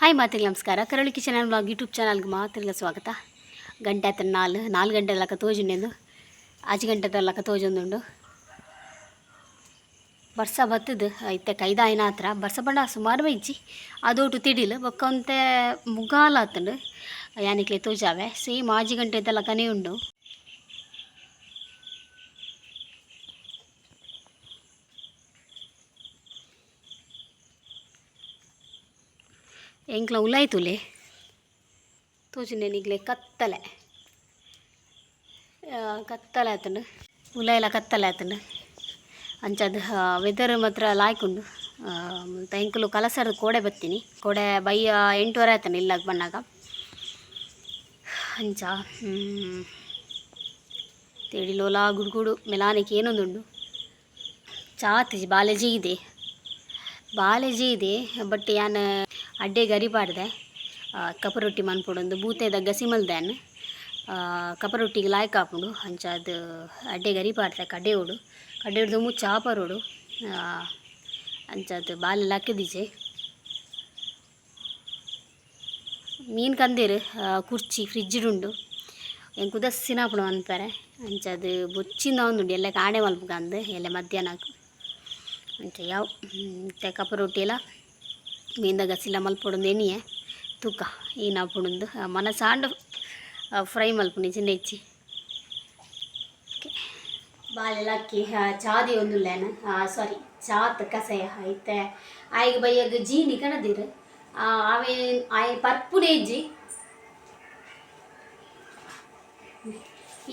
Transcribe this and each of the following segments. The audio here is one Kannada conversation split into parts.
ಹಾಯ್ ಮಾತಿಗೆ ನಮಸ್ಕಾರ. ಕರಳಿ ಕಿಚನ್ ಆ್ಯಂಡ್ ಬ್ಲಾಗ್ ಯೂಟ್ಯೂಬ್ ಚಾನಲ್ಗೆ ಮಾತಿಗೆ ಸ್ವಾಗತ. ಗಂಟೆ ಆತ ನಾಲ್ಕು ಗಂಟೆ ಲಕ್ಕ ತೋಜುಂಡು ಆಚೆ ಗಂಟೆ ಲಕ್ಕ ತೋಜೊಂದುಂಡು ಬರ್ಸ ಬತ್ತದು ಐತೆ ಕೈದ ಆಯ್ನ ಹತ್ರ ಬರ್ಸ ಬಣ್ಣ ಸುಮಾರು ಬೈಜಿ ಅದೋಟು ತಿಡಿಲು ಬೊಕ್ಕಂತೆ ಮುಗಾಲ ಆತಂಡು ಯಾನಿಕ್ಲೆ ತೋಜಾವೆ ಸೇಮ್ ಆಜಿ ಗಂಟೆ ಇದ್ದಲ್ಲ ಕನೆ ಉಂಡು. ಎಂಕ್ಲ ಉಲಾಯ್ತುಲೆ ತೋಜುಂಡೇನಿಗ್ಲೆ ಕತ್ತಲೆ ಆತಂಡು ಉಲಾಯೆಲ್ಲ ಕತ್ತಲೆ ಆತಂಡು ಅಂಚದು ವೆದರ್ ಮಾತ್ರ ಲಾಯ್ಕುಂಡು. ಎಂಕುಲು ಕಲಸರು ಕೋಡೆ ಬತ್ತೀನಿ ಕೋಡೆ ಬಯ್ಯ 8:30 ಆಯ್ತಾನೆ ಇಲ್ಲಾಗ ಬಣ್ಣಾಗ ಅಂಚ ತೇಡಿಲೋಲ ಗುಡುಗುಡು ಮೆಲಾನಿಕೆ ಏನೊಂದುಂಡು ಚಾತಿಜಿ ಬಾಲೆಜಿ ಇದೆ ಬಟ್ ಯಾನ್ ಅಡ್ಡೆ ಗರಿ ಪಾಡ್ದೆ ಕಪ ರೊಟ್ಟಿ ಮನ್ಪೊಡೊಂದು ಬೂತೆದ ಗಸಿ ಮಲ್ದೇನು ಕಪ ರೊಟ್ಟಿಗೆ ಲಾಯ್ಕ್ ಹಾಪುಂಡು ಅಂಚ ಅದು ಅಡ್ಡೆ ಗರಿ ಪಾಡ್ದೆ ಕಡ್ಡೆ ಹೊಡ್ದು ಮುಚ್ಚ ಆಪರೋಡು ಅಂಚದು ಬಾಲೆಲ್ಲ ಹಾಕಿದೀಚೆ ಮೀನು ಕಂದೇರು ಕುರ್ಚಿ ಫ್ರಿಜ್ಜುಡುಂಡು ಹೆಂಗೆ ಕುದಸ್ಸಿನಾಪುಡು ಅನ್ಪರೆ ಅಂಚದು ಬೊಚ್ಚಿಂದ ಒಂದುಂಡು ಎಲ್ಲ ಕಾಣೆ ಮಲ್ಪುಗಂದು ಎಲ್ಲ ಮಧ್ಯಾಹ್ನಕ್ಕೆ ಅಂಚ ಯಾವ ಮತ್ತೆ ಕಪ ರೊಟ್ಟಿ ಎಲ್ಲ ಮೀನ್ದ ಗಸಿಲ್ಲ ಮಲ್ಪೊಡೊಂದು ಎಣ್ಣೆ ತೂಕ ಏನು ಹಾಪುಂಡು ಮನ ಸಾಂಡು ಫ್ರೈ ಮಲ್ಪುಂಡು ಚಿನ್ನ ಹೆಚ್ಚಿ ಬಾಲೆಲ್ಲ ಅಕ್ಕಿ ಚಾದಿ ಒಂದುಲ್ಲೇನು ಸಾರಿ ಚಾತ್ ಕಸಯ ಐತೆ ಆಯ್ಗೆ ಬೈಯಾಗ ಜೀನಿ ಕಣದಿರು ಅವೇ ಆಯ್ ಪರ್ಪುಡೆ ಇಜ್ಜಿ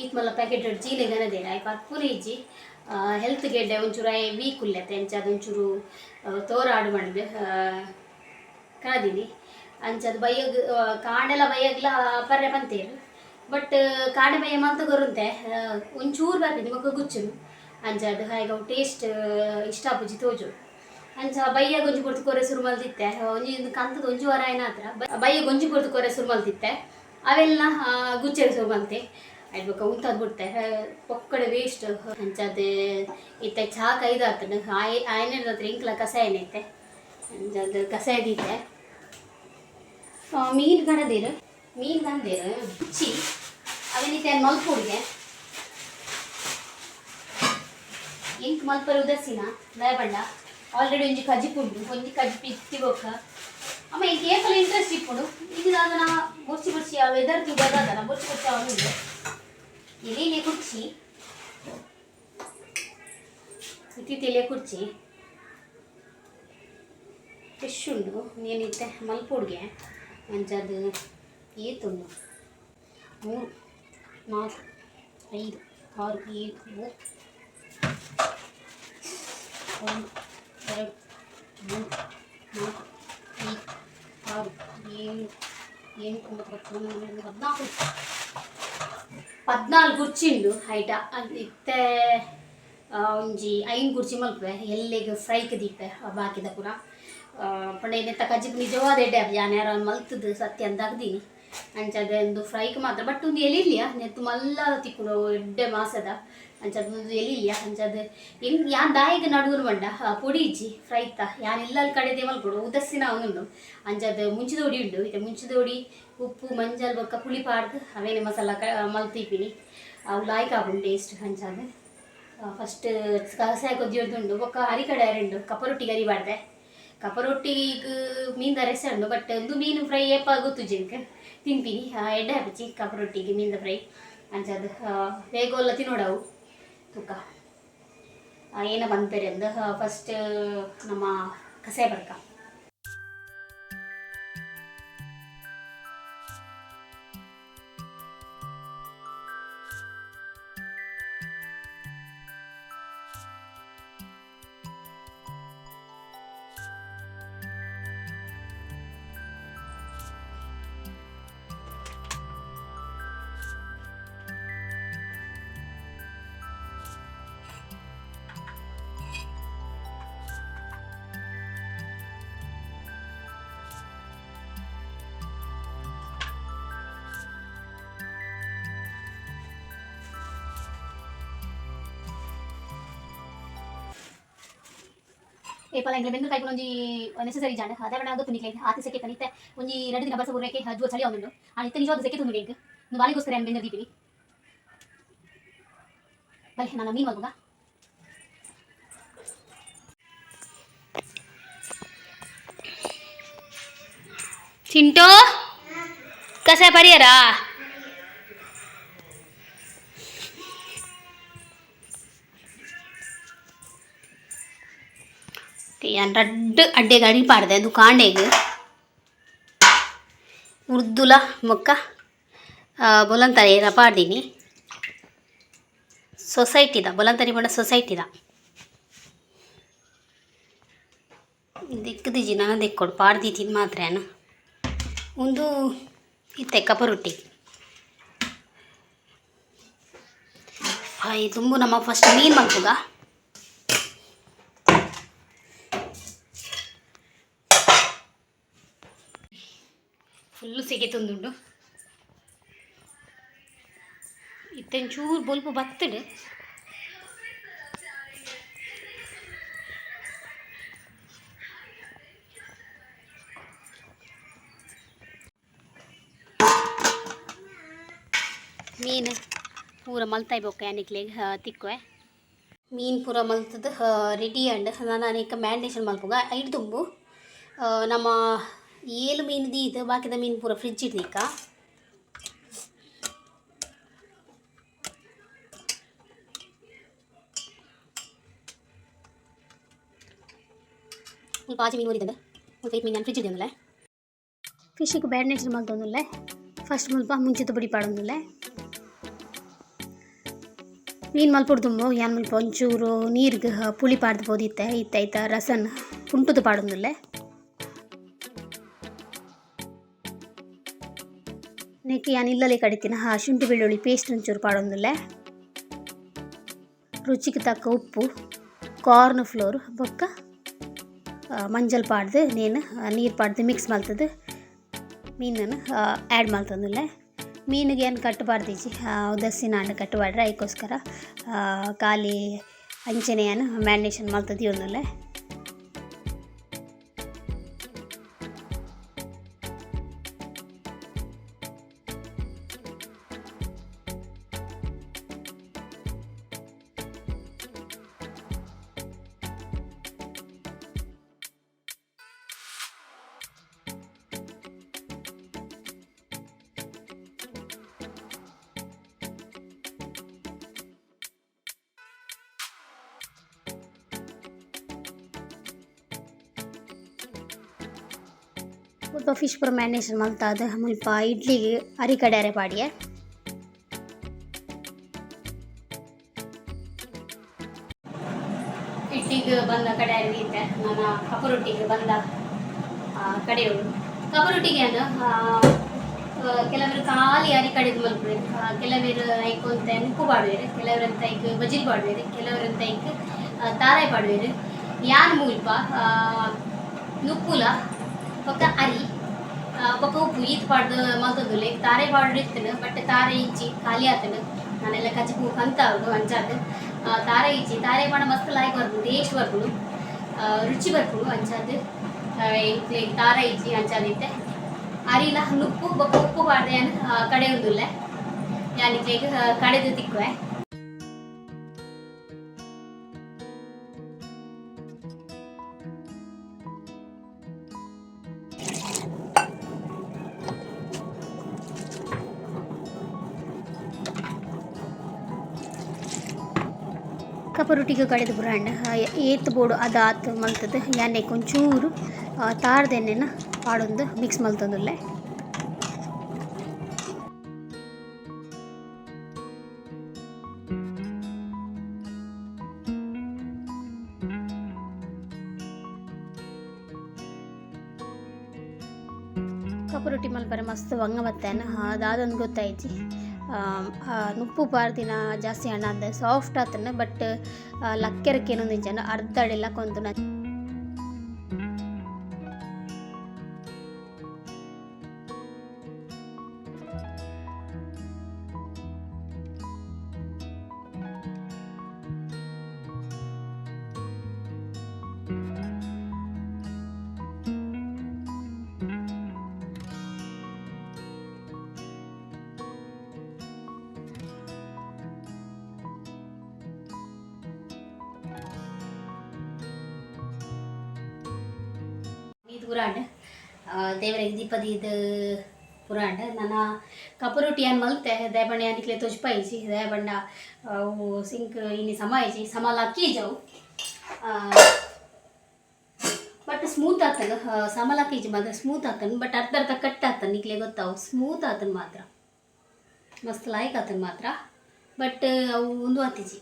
ಈತ್ ಮಲ್ಲ ಪ್ಯಾಕೆಟ್ ಜೀನಿ ಕಣದಿರು ಆಯ್ ಪರ್ಪುಡೆ ಇಜ್ಜಿ ಹೆಲ್ತ್ ಗೆಡ್ಡೆ ಒಂಚೂರು ವೀಕ್ ಉಲ್ಲೆತೆ ಅಂಚ ಅದೊಂಚೂರು ತೋರಾಡು ಮಾಡಿದೆ ಕಣದೀನಿ ಅಂಚದು ಬೈಯಗ್ ಕಾಡೆಲ್ಲ ಬೈಯಗ್ಲ ಪರ್ರೆ ಬಂತೇರು ಬಟ್ ಕಾಡೆ ಬೈಯ ಮಂತ ಗೊರುಂತೆ ಒಂಚೂರು ಬರ್ತಿದ್ದೆ ಮಕ್ಕ ಗುಚ್ಚುನು ಅಂಚ ಅದು ಹಾಗೆ ಟೇಸ್ಟ್ ಇಷ್ಟ ಪುಜಿ ತೋಜು ಅಂಚ ಬಯ್ಯ ಗೊಂಜಿ ಕೊಡ್ತು ಕೊರೆ ಸುರು ಮಲ್ತಿತ್ತೆ ಒಂಜಿ ಕಂತದ ಒಂಜು ವಾರ ಏನ ಹತ್ರ ಬಯ್ಯ ಗೊಂಜಿ ಕೊಡ್ತು ಕೊರೆ ಸುರು ಮಲ್ತಿತ್ತೆ ಅವೆಲ್ಲ ಗುಚ್ಚೆರೆ ಸುರು ಮಲ್ತೆ ಅಡ್ಬೇಕ ಉಂತದ್ ಬಿಡ್ತೆ ಪೊಕ್ಕಡೆ ವೇಸ್ಟ್ ಅಂಚದು ಇತ್ತೆ ಚಹಾ ಕೈದು ಆತನು ಆಯ್ನದ ಹತ್ರ ಇಂಕ್ಲ ಕಸಾಯ ಏನೈತೆ ಅಂಚದು ಕಸಾಯ ದೀತೆ ಮೀನು ಕಣದಿರು ಬಿಚ್ಚಿ ಅವೇನಿತೆ ಮಲ್ಪುಡ್ಗೆ ಇಂಕ್ ಮಲ್ಪರು ಉದರ್ಸಿನ ದಯಬಂಡ ಆಲ್ರೆಡಿ ಒಂಜಿ ಕಜ್ಜಿ ಪುಂಡು ಒಂಜಿ ಕಜ್ಜಿ ಪಿತ್ತಿ ಬೊಕ್ಕ ಅಮ್ಮ ಇಂಕ ಏಕಲ ಇಂಟ್ರೆಸ್ಟ್ ಇಪ್ಪುಡು ಈಗ ಅದನ್ನ ಬೊರ್ಚಿ ಆ ವೆದರ್ ತುಗದನ ಬೊರ್ಚಿ ಅವನುಂಡು ಎಲೆಲೆ ಕುರ್ಚಿ ಇತ್ತಿತ್ತೆಲೆ ಕುರ್ಚಿ ಫಿಶ್ ಉಂಡು ಏನಿತ್ತೆ ಮಲ್ಪುಡ್ಗೆ ಅಂಚದು ಏತುಂಡು 3 4 5 6 7 8 1 2 3 4 5 6 7 8 9 ಕುರ್ಚಿ ಉಂಡು ಹೈಟ ಇತ್ತೆ ಒಂಜಿ 5 ಕುರ್ಚಿ ಮಲ್ಪೆ ಎಲ್ಲಿಗೆ ಫ್ರೈಕ್ ದೀಪೆ ಬಾಕಿದ ಪೂರ ಪಂಡ ನೆತ್ತ ಕಜ್ಜಿಗೆ ನಿಜವಾದ ಎಡ್ಡೆ ಯಾನ್ ಯಾರು ಮಲ್ತದ್ದು ಸತ್ಯ ಅಂತ ಆಗ್ದೀನಿ ಅಂಚದೆ ಒಂದು ಫ್ರೈಕ್ ಮಾತ್ರ ಬಟ್ ಒಂದು ಎಲಿಲ್ಯ ನೆತ್ತು ಮಲ್ಲ ತಿಕ್ಕುಡು ಎಡ್ಡೆ ಮಾಸದ ಅಂಚದೊಂದು ಎಲಿಲ್ಯ ಅಂಚದು ಹೆಂಗೆ ಯಾನ್ ದಾಯಿಗೆ ನಡುವರು ಬಂಡ ಪೊಡಿ ಇಜ್ಜಿ ಫ್ರೈತ ಯಾನ್ ಇಲ್ಲಲ್ಲಿ ಕಡೆದೇ ಮಲ್ಕೊಡು ಉದಸ್ಸಿನ ಅವನುಂಡು ಅಂಚದು ಮುಂಚಿದೋಡಿ ಉಂಡು ಇದು ಮುಂಚಿದೋಡಿ ಉಪ್ಪು ಮಂಜಲ್ ಬೊಕ್ಕ ಪುಳಿ ಪಾಡ್ದು ಅವೇನೆ ಮಸಾಲ ಮಲ್ತಿಪ್ಪಿನಿ ಅವು ಲಾಯ್ಕ್ ಆಗುಂಡು ಟೇಸ್ಟ್ ಅಂಚದು ಫಸ್ಟ್ ಕಸಾಯ ಕೊದ್ದಿಯೋದುಂಡು ಬೊಕ್ಕ ಹರಿ ಕಡೆ ಅರೆಂಡು ಕಪ ರೊಟ್ಟಿ ಗರಿ ಬಾಡ್ದೆ ಕಪ ರೊಟ್ಟಿಗೆ ಮೀನ್ದ ರೆಸೆ ಉಂಡು ಬಟ್ ಒಂದು ಮೀನು ಫ್ರೈ ಏಪ ಗೊತ್ತು ಜಿನ್ಕ ತಿಂತೀನಿ ಎಡ್ಡೆ ಹಾಪಿಚ್ಚಿ ಕಪ ರೊಟ್ಟಿಗೆ ಮೀನ್ದ ಫ್ರೈ ಅಂಚದು ಬೇಗೋಲ್ಲ ತಿನ್ನೋಡವು ತೂಕ ಏನ ಬಂದ್ಪೇರೆ ಅಂದು ಫಸ್ಟ್ ನಮ್ಮ ಕಸಾಯ ಬರ್ಕ ಏಪಲ ಇಂಗ್ಲ ಬೆಂದು ಕೈಪುನ ಒಂಜಿ ನೆಸೆಸರಿ ಜಾಂಡೆ ಅದಾಗಣ ಅದು ಪುನಿಕ್ಲೆ ಆತಿ ಸೆಕೆ ತನಿತೆ ಒಂಜಿ 2 ದಿನ ಬಸ ಬುರ್ರೆಕೆ ಜುವ ಚಳಿ ಆವೊಂದುಂಡು ಆ ಇತ್ತೆ ನಿಜವಾದ ಸೆಕೆ ತುಂಡು ಇಂಕ್ ನು ಬಾಲಿಗೋಸ್ಕರ ಏನು ಬೆಂದ ದೀಪಿನಿ ಬಲೆ ನಾನು ಮೀನು ಮಲ್ಪುಗ ಚಿಂಟು ಕಸ ಪರಿಯರಾ यान रड्ड अड्डे गाड़ी पाड़ दे दुकान है उर्दूला मक्का बोलंतारी पाड़ दीनी सोसाइटी दा बोलंतारी बड़ा सोसाइटी दा दिक्क दीजी ना दिक्कोड़ पाड़ दी थी मात्र है ना उंदू इत्ते कप रोटी हाई तुम्बू नम्मा फस्ट मीन मल्पुगा ಫುಲ್ಲು ಸೆಕೆ ತಂದುಂಡು ಇತ್ತೆಂಚೂರು ಬೊಲ್ಪ ಬತ್ತಡು ಮೀನು ಪೂರ ಮಲ್ತಾಯಿ ಬೊಕ್ಕ ಯಾನಿಕ್ಲೆ ತಿಕ್ಕುವೆ ಮೀನು ಪೂರ ಮಲ್ತದ್ದು ರೆಡಿ ಅಂಡ್ ನಾನು ಅನೇಕ ಮ್ಯಾರಿನೇಷನ್ ಮಲ್ಪುಗ ಐದು ತುಂಬು ನಮ್ಮ ಏಳು ಮೀನು ದೀದು ಬಾಕಿದ ಮೀನು ಪೂರ ಫ್ರಿಜ್ ಇಡ್ದಿಕ್ಕ ಸ್ವಲ್ಪ ಆಚೆ ಮೀನು ಓದಿದೆ ಸ್ವಲ್ಪ ಮೀನು ನಾನು ಫ್ರಿಜ್ ಇದ್ದೆ ಫಿಶಿಗೆ ಮ್ಯಾರಿನೇಷನ್ ಮಲ್ತೊಂದುಲ್ಲೆ ಫಸ್ಟ್ ಮುಲ್ಪ ಮುಂಚಿತ ಪುಡಿ ಪಾಡೊಂದುಲ್ಲೆ ಮೀನು ಮಲ್ಪೊಡ್ದುಂಬು ಯಾನ್ ಮುಲ್ಪ ಒಂಚೂರು ನೀರಿಗೆ ಪುಳಿ ಪಾಡ್ದು ಪೋದಿತ್ತೆ ಇತ್ತ ರಸನ್ ಕುಂಟುದು ಪಾಡೊಂದುಲ್ಲೆ ನೆಕ್ಸ್ಟ್ ಯಾನ್ ಇಲ್ಲಲೆ ಕಡಿತೀನಿ ಶುಂಠಿ ಬೆಳ್ಳುಳ್ಳಿ ಪೇಸ್ಟ್ ಒಂಚೂರು ಪಾಡೊಂದುಲ್ಲೆ ರುಚಿಗೆ ತಕ್ಕ ಉಪ್ಪು ಕಾರ್ನ್ ಫ್ಲೋರ್ ಬೊಕ್ಕ ಮಂಜಲ್ ಪಾಡ್ದು ನೇನು ನೀರು ಪಾಡ್ದು ಮಿಕ್ಸ್ ಮಲ್ತದು ಮೀನನ್ನು ಆ್ಯಡ್ ಮಲ್ತೊಂದುಲ್ಲೆ ಮೀನಿಗೆ ಏನು ಕಟ್ಟು ಪಾಡ್ದೀಜಿ ದಸ್ಸಿನ ಹಣ್ಣು ಕಟ್ಟು ಪಾಡ್ರೆ ಅದಕ್ಕೋಸ್ಕರ ಖಾಲಿ ಅಂಚನೆ ಏನು ಮ್ಯಾರಿನೇಷನ್ ಮಲ್ತದಿ ಒಂದುಲ್ಲೆ ಸ್ವಲ್ಪ ಫಿಶ್ ಪೂರ ಮ್ಯಾರಿನೇಷನ್ ಮಲ್ತಾದ ಮುಲ್ಪ ಇಡ್ಲಿಗೆ ಅರಿ ಕಡ್ಯಾರೆ ಪಾಡಿಯೆ ಇಡ್ಲಿಗೆ ಬಂದ ಕಡ್ಯಾರೆ ನೀತೆ ನಾನು ಕಪ್ಪು ರೊಟ್ಟಿಗೆ ಬಂದ ಕಡೆಯೋಳು ಕಪ್ಪು ರೊಟ್ಟಿಗೆ ಏನು ಕೆಲವರು ಖಾಲಿ ಅರಿ ಕಡೆದು ಮಲ್ಪುವೆ ಕೆಲವರು ಐಕೊಂತ ಉಪ್ಪು ಪಾಡುವೇರು ಕೆಲವರಂತ ಐಕ್ ಬಜಿಲ್ ಪಾಡುವೇರು ಕೆಲವರಂತ ಐಕ್ ತಾರಾಯಿ ಪಾಡುವೇರು ಯಾನ್ ಮುಲ್ಪ ನುಪ್ಪುಲ ಪಕ್ಕ ಅರಿ ಪಕ್ಕ ಉಪ್ಪು ಈತ್ ಪಾಡ್ದು ಮಲ್ತದುಲ್ಲೆ ತಾರೆ ಪಾಡ್ದು ಇರ್ತನು ಬಟ್ ತಾರೆ ಇಚ್ಚಿ ಖಾಲಿ ಆತನು ನಾನೆಲ್ಲ ಕಚ್ಚಿಪು ಕಂತಾವ್ದು ಅಂಚಾದು ತಾರೆ ಇಚ್ಚಿ ತಾರೆ ಪಾಡ ಮಸ್ತ್ ಲಾಯ್ಕ್ ಬರ್ಬೋದು ಟೇಸ್ಟ್ ಬರ್ಬೋದು ರುಚಿ ಬರ್ಬೋದು ಅಂಚಾದು ತಾರೆ ಇಚ್ಚಿ ಅಂಚಾದಿತ್ತೆ ಅರಿಲ ನುಪ್ಪು ಬೊಕ್ಕ ಉಪ್ಪು ಪಾಡ್ದೆ ಕಡೆಯುವುದಿಲ್ಲ ಯಾನಿಕ್ಕೆ ಕಡೆದು ತಿಕ್ಕುವೆ ಕಪ್ಪು ರೊಟ್ಟಿಗೆ ಕಡೆದು ಬುರಾಂಡ ಏತ್ ಬೋಡು ಅದಾತ್ ಮಲ್ತದ್ದು ಯಾನೆ ಒಂಚೂರು ತಾರದೆಣ್ಣೆನ ಪಾಡೊಂದು ಮಿಕ್ಸ್ ಮಲ್ತೊಂದುಲ್ಲೆ ಕಪ್ಪು ರೊಟ್ಟಿ ಮಲ್ಪರೆ ಮಸ್ತ್ ವಂಗ ಬತ್ತೇನ ಅದಾದೊಂದು ಗೊತ್ತಾಯ್ತಿ ನುಪ್ಪು ಪಾರ್ದಿನ ಜಾಸ್ತಿ ಹಣ ಅಂದೆ ಸಾಫ್ಟ್ ಆತನ ಬಟ್ ಲಕ್ಕೆರಕ್ಕೆ ಏನೊಂದು ಜನ ಅರ್ಧ ಅಡೆಲ್ಲ ಕೊಂದು ಪುರಾಣ ದೇವರಿಗೆ ದೀಪದಿದ ಪುರಾಣ ನನ್ನ ಕಪರುಟಿ ಅನ್ ಮಲ್ತೆ ದಯಬಣ್ಣ ಯಾನಿಕ್ಲೆ ತೊಜ್ಪಾಯಿಸಿ ದಯಬಣ್ಣ ಅವು ಸಿಂಕ್ ಇನ್ನು ಸಮ ಐಜಿ ಸಮ ಲಕ್ಕಿ ಜಾವು ಬಟ್ ಸ್ಮೂತ್ ಆತನ ಸಮ ಲಕ್ಕಿ ಇಜಿ ಮಾತ್ರ ಸ್ಮೂತ್ ಆತನ ಬಟ್ ಅರ್ಧ ಅರ್ಧ ಕಟ್ ಆತನ ನಿಕ್ಲೆ ಗೊತ್ತಾವು ಸ್ಮೂತ್ ಆತನ ಮಾತ್ರ ಮಸ್ತ್ ಲಾಯ್ಕ್ ಆತನ ಮಾತ್ರ ಬಟ್ ಅವು ಒಂದು ಆತಿಜಿ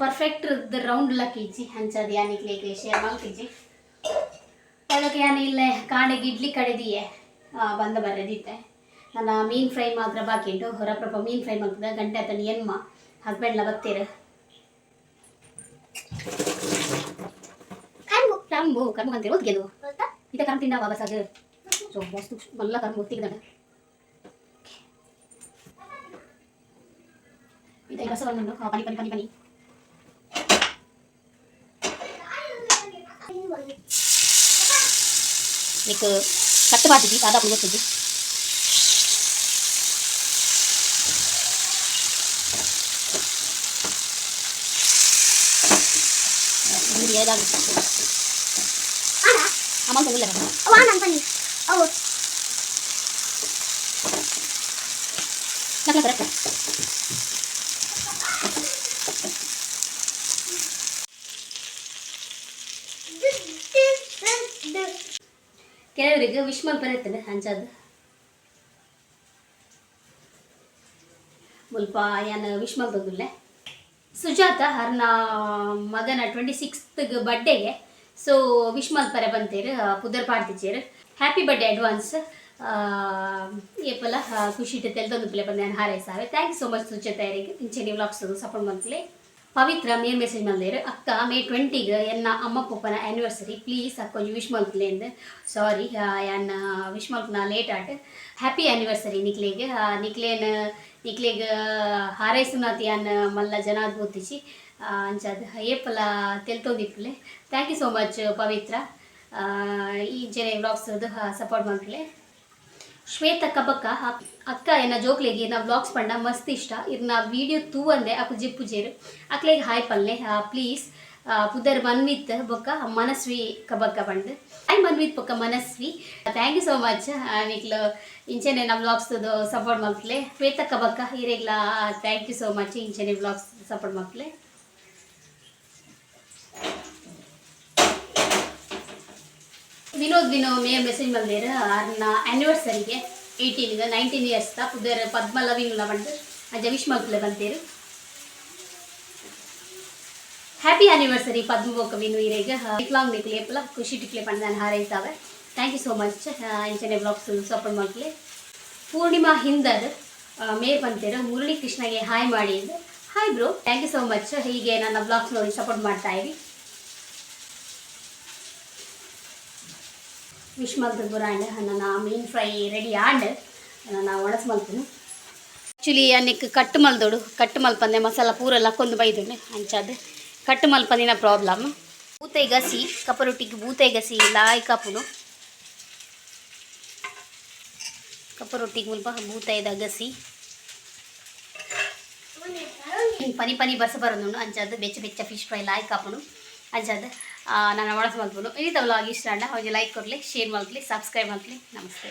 ಪರ್ಫೆಕ್ಟ್ ರೌಂಡ್ ಲಕ್ಕೀಜಿ ಹಂಚದು ಯಾನಿಕ್ಲೆಗೆ ಶೇರ್ ಮಲ್ತಿಜಿ ಅದಕ್ಕೆ ಯಾನು ಇಲ್ಲೇ ಕಾಣೆಗೆ ಇಡ್ಲಿ ಕಡೆದಿಯೇ ಬಂದ ಬರೆದಿದ್ದೆ ನನ್ನ ಮೀನು ಫ್ರೈ ಮಾತ್ರ ಬಾಕಿ ಉಂಟು ಹೊರಪ್ರಪ ಮೀನು ಫ್ರೈ ಮಾಡ್ತದೆ ಗಂಟೆ ಆತನ ಎನ್ಮ ಹಸ್ಬೆಂಡ್ಲ ಬತ್ತೀರ ಕರ್ಮು ಕರ್ಮು ಕರ್ಮು ಅಂತೀರ ಒತ್ತಿಗೆದು ಇತ ಕರ್ಮ ತಿಂಡ ವಾಪಸ್ ಅದು ಸೊ ಮಸ್ತು ಮಲ್ಲ ಕರ್ಮು ಒತ್ತಿಗೆದ ಇದು ರಸವನ್ನು ಪನಿ ಪನಿ ಪನಿ ಪನಿ నీకు కట్టుబాటుది దాదాపు వస్తుంది ఏదాడు అమ్మ తొందరగా నాకు కరెక్ట్ ಕೆಲವರಿಗೆ ವಿಶ್ ಮಲ್ಪನೆ ಹಂಚದು ಮುಲ್ಪ ಯಾನು ವಿಶ್ ಮಲ್ಪದುಲ್ಲೆ ಸುಜಾತ ಹರ್ನ ಮಗನ 26th ಬರ್ಡೇಗೆ ಸೊ ವಿಶ್ ಮಲ್ಪರೆ ಬಂತೇರು ಪುದರ್ ಪಾಡ್ತಿಚೇರು ಹ್ಯಾಪಿ ಬರ್ಡೇ ಅಡ್ವಾನ್ಸ್ ಏಪಲ ಖುಷಿ ತೆಲ್ದೊಂದು ಪಿಲೆ ಬಂದೆ ನಾನು ಹಾರೈಸಾವೆ thank you so much Sujatha ಯಾರಿಗೆ ಇಂಚೆ vlogs support monthly Pavithra mail message ಮಲ್ದೇರು ಅಕ್ಕ May 20ಗೆ ಎನ್ನ ಅಮ್ಮ ಪಪ್ಪನ ಆ್ಯನಿವರ್ಸರಿ ಪ್ಲೀಸ್ ಅಕ್ಕ ಒಂಜಿ ವಿಶ್ ಮಲ್ಪಲೆ ಅಂದು ಸಾರಿ ಯಾನ ವಿಶ್ ಮಲ್ಪನ ಲೇಟ್ ಆಟ್ ಹ್ಯಾಪಿ ಆ್ಯನಿವರ್ಸರಿ ನಿಕ್ಲೆಗೆ ನಿಕ್ಲೆಗೆ ಹಾರೈಸುನಾತಿ ಯಾನ್ ಮಲ್ಲ ಜನ ಬೋತಿಸಿ ಅಂಚದು ಏಪಲ ತೆಲ್ತೊಂದಿಪ್ಪಲೆ ಥ್ಯಾಂಕ್ ಯು ಸೋ ಮಚ್ ಪವಿತ್ರ ಈ ಜನ ವ್ಲಾಗ್ಸ್ ಸಪೋರ್ಟ್ ಮಲ್ಪಲೆ ಶ್ವೇತ ಕಬಕ್ಕ ಅಕ್ಕ ಎನ್ನ ಜೋಕ್ಲೆಗೆ ನಾ ವ್ಲಾಗ್ಸ್ ಪಂಡ ಮಸ್ತ್ ಇಷ್ಟ ಇರ್ನ ವಿಡಿಯೋ ತೂವಂದೆ ಅಕ್ಕು ಜಿಪ್ಪುಜೇರು ಅಕ್ಲೆಗೆ ಹಾಯ್ ಪಲ್ಲೆ ಪ್ಲೀಸ್ ಪುದರ್ ಮನ್ವಿತ್ ಬೊಕ್ಕ ಮನಸ್ವಿ ಕಬಕ್ಕ ಪಂಡ್ ಹಾಯ್ ಮನ್ವಿತ್ ಬೊಕ್ಕ Manasvi thank you so much ನಿಕ್ಲು ಇಂಚೆನೆ ನಮ್ಮ ವ್ಲಾಗ್ಸ್ ಸಪೋರ್ಟ್ ಮಲ್ಪಲೆ ಶ್ವೇತ ಕಬಕ್ಕ ಹಿರೇಗ್ಲ ಥ್ಯಾಂಕ್ ಯು ಸೋ ಮಚ್ ಇಂಚೆನೆ ವ್ಲಾಗ್ಸ್ ಸಪೋರ್ಟ್ ಮಲ್ಪಲೆ ವಿನೋದ್ ಮೇಲ್ ಮೆಸೇಜ್ ಮಲ್ದೇರು ಅವ್ರನ್ನ ಆ್ಯನಿವರ್ಸರಿಗೆ 18 19 ಇಯರ್ಸ್ ಪುದರ್ ಪದ್ಮ ಲವಿಂಗ್ಲ ಬಂದು ಅಜ್ಜ ವಿಶ್ ಮಲ್ಪಲೆ ಬಂತೇರು ಹ್ಯಾಪಿ ಆ್ಯನಿವರ್ಸರಿ ಪದ್ಮ ಬೊಕ್ಕ ವಿನು ಇರೇಗ ಲೈಫ್ ಲಾಂಗ್ ನಿಕ್ಲೆ ಏಪಲ ಖುಷಿ ಟಿಕ್ಲೆ ಪಂಡ ನಾನು ಹಾರೈಸಾವೆ ಥ್ಯಾಂಕ್ ಯು ಸೋ ಮಚ್ ಇಂಚನೆ ಬ್ಲಾಗ್ಸ್ ಸಪೋರ್ಟ್ ಮಲ್ಪಲೆ ಪೂರ್ಣಿಮಾ ಹಿಂದರ್ ಮೇಲ್ ಬಂತೇರು ಮುರಳಿ ಕೃಷ್ಣಗೆ ಹಾಯ್ ಮಾಡಿ ಅಂದು hi bro thank you so much ಹೀಗೆ ನನ್ನ ಬ್ಲಾಗ್ಸ್ ನೋಡಿ ಸಪೋರ್ಟ್ ಮಾಡ್ತಾ ಇರಿ ವಿಶ್ ಮಲ್ತು ಬುರಾಂಡ್ ನನ್ನ ಮೀನು ಫ್ರೈ ರೆಡಿ ಆಂಡ್ ನನ್ನ ಒಣಸ್ ಮಲ್ಪನು ಆ್ಯಕ್ಚುಲಿ ಅನ್ನಕ್ಕೆ ಕಟ್ಟು ಮಲ್ದೋಡು ಕಟ್ಟು ಮಲ್ಪಂದೆ ಮಸಾಲ ಪೂರ ಲಕ್ಕೊಂದು ಬೈದು ಅಂಚದು ಕಟ್ಟು ಮಲ್ಪಂದಿನ ಪ್ರಾಬ್ಲಮ್ ಬೂತೆ ಗಸಿ ಕಪ್ಪರೊಟ್ಟಿಗೆ ಬೂತೆ ಗಸಿ ಲಾಯ್ ಕಪ್ಪುನು ಕಪ್ಪರೊಟ್ಟಿಗೆ ಮುಲ್ಪ ಬೂತೈದ ಗಸಿ ಪನಿ ಪನಿ ಬರ್ಸ ಬರೋದು ಅಂಚದು ಬೆಚ್ಚ ಫಿಶ್ ಫ್ರೈ ಲಾಯ್ ಕಪ್ಪುನು ಅಂಚದು ನಾನು ಒಣಸ್ ಮಲ್ಪನು ಈ ವ್ಲಾಗ್ ಇಷ್ಟ ಅಣ್ಣ ಅವ್ರಿಗೆ ಲೈಕ್ ಕೊಡಲಿ ಶೇರ್ ಮಾಡ್ಲಿ ಸಬ್ಸ್ಕ್ರೈಬ್ ಮಾಡ್ಲಿ ನಮಸ್ತೆ.